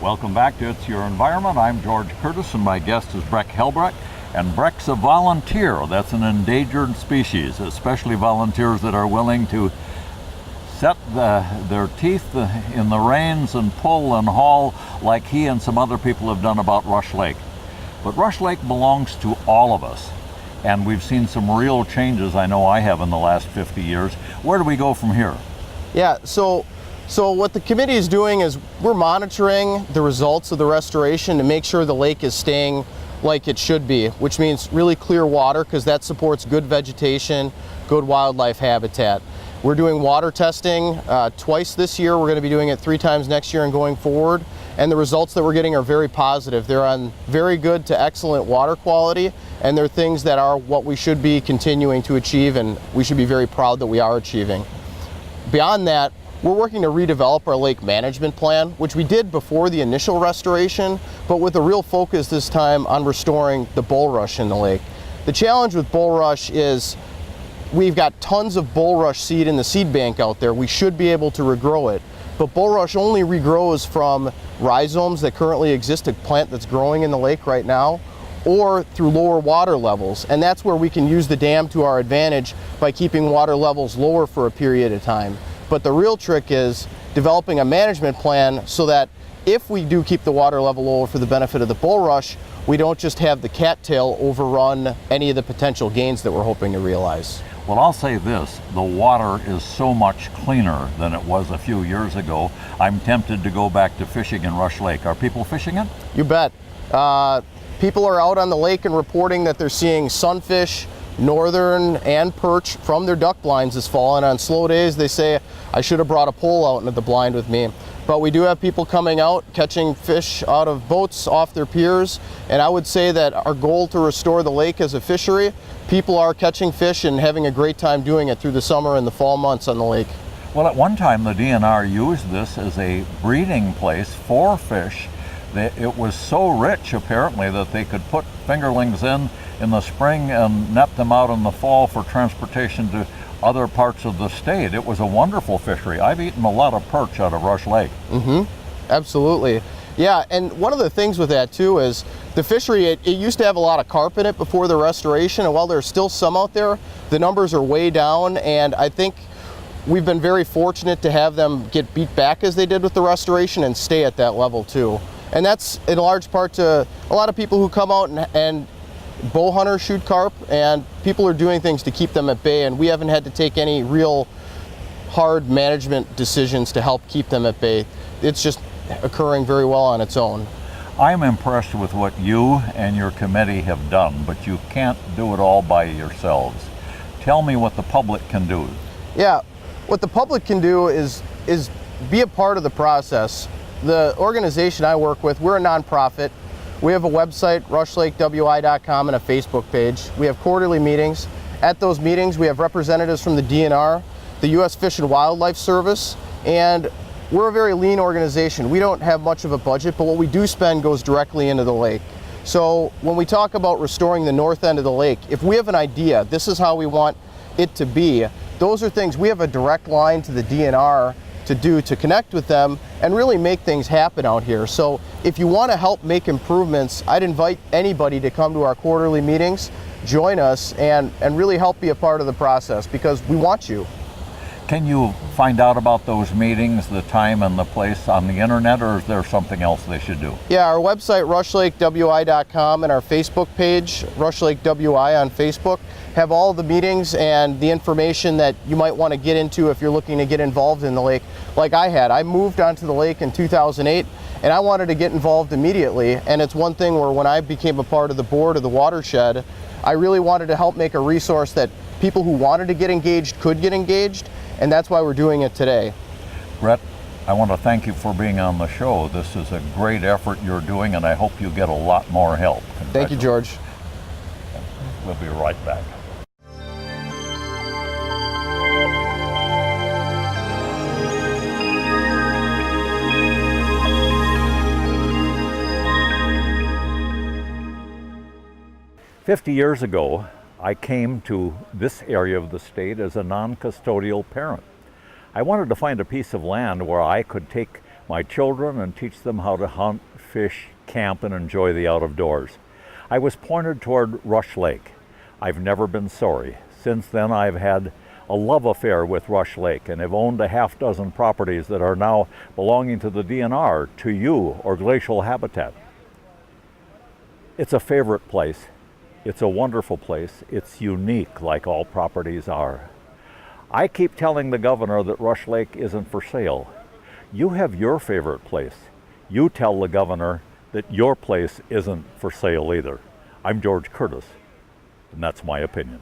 Welcome back to It's Your Environment. I'm George Curtis and my guest is Breck Helmbrecht. And Breck's a volunteer. That's an endangered species, especially volunteers that are willing to set their teeth in the reins and pull and haul like he and some other people have done about Rush Lake. But Rush Lake belongs to all of us. And we've seen some real changes, I know I have, in the last 50 years. Where do we go from here? Yeah, so what the committee is doing is we're monitoring the results of the restoration to make sure the lake is staying like it should be, which means really clear water, because that supports good vegetation, good wildlife habitat. We're doing water testing twice this year. We're going to be doing it 3 times next year and going forward. And the results that we're getting are very positive. They're on very good to excellent water quality, and they're things that are what we should be continuing to achieve, and we should be very proud that we are achieving. Beyond that, we're working to redevelop our lake management plan, which we did before the initial restoration, but with a real focus this time on restoring the bulrush in the lake. The challenge with bulrush is we've got tons of bulrush seed in the seed bank out there. We should be able to regrow it, but bulrush only regrows from rhizomes that currently exist, a plant that's growing in the lake right now, or through lower water levels. And that's where we can use the dam to our advantage by keeping water levels lower for a period of time. But the real trick is developing a management plan so that if we do keep the water level lower for the benefit of the bulrush, we don't just have the cattail overrun any of the potential gains that we're hoping to realize. Well, I'll say this, the water is so much cleaner than it was a few years ago. I'm tempted to go back to fishing in Rush Lake. Are people fishing it? You bet. People are out on the lake and reporting that they're seeing sunfish, northern and perch from their duck blinds this fall, and on slow days they say, I should have brought a pole out into the blind with me. But we do have people coming out, catching fish out of boats off their piers, and I would say that our goal to restore the lake as a fishery, people are catching fish and having a great time doing it through the summer and the fall months on the lake. Well, at one time the DNR used this as a breeding place for fish. It was so rich apparently that they could put fingerlings in the spring and net them out in the fall for transportation to other parts of the state. It was a wonderful fishery. I've eaten a lot of perch out of Rush Lake. Absolutely. Yeah, and one of the things with that too is the fishery, it used to have a lot of carp in it before the restoration, and while there's still some out there, the numbers are way down, and I think we've been very fortunate to have them get beat back as they did with the restoration and stay at that level too. And that's in large part to a lot of people who come out and bow hunters shoot carp, and people are doing things to keep them at bay, and we haven't had to take any real hard management decisions to help keep them at bay. It's just occurring very well on its own. I'm impressed with what you and your committee have done, but you can't do it all by yourselves. Tell me what the public can do. Yeah, what the public can do is be a part of the process. The organization I work with, we're a nonprofit. We have a website, rushlakewi.com, and a Facebook page. We have quarterly meetings. At those meetings, we have representatives from the DNR, the U.S. Fish and Wildlife Service, and we're a very lean organization. We don't have much of a budget, but what we do spend goes directly into the lake. So when we talk about restoring the north end of the lake, if we have an idea, this is how we want it to be, those are things, we have a direct line to the DNR to connect with them and really make things happen out here. So if you want to help make improvements, I'd invite anybody to come to our quarterly meetings, join us, and really help be a part of the process, because we want you. Can you find out about those meetings, the time and the place on the internet, or is there something else they should do? Yeah, our website, rushlakewi.com, and our Facebook page, rushlakewi on Facebook, have all the meetings and the information that you might want to get into if you're looking to get involved in the lake. Like I had, I moved onto the lake in 2008, and I wanted to get involved immediately, and it's one thing where when I became a part of the board of the Watershed, I really wanted to help make a resource that people who wanted to get engaged could get engaged, and that's why we're doing it today. Brett, I want to thank you for being on the show. This is a great effort you're doing, and I hope you get a lot more help. Thank you, George. We'll be right back. "50 years ago, I came to this area of the state as a non-custodial parent. I wanted to find a piece of land where I could take my children and teach them how to hunt, fish, camp, and enjoy the out of doors. I was pointed toward Rush Lake. I've never been sorry. Since then, I've had a love affair with Rush Lake and have owned a half dozen properties that are now belonging to the DNR, to you, or Glacial Habitat. It's a favorite place. It's a wonderful place. It's unique, like all properties are. I keep telling the governor that Rush Lake isn't for sale. You have your favorite place. You tell the governor that your place isn't for sale either. I'm George Curtis, and that's my opinion.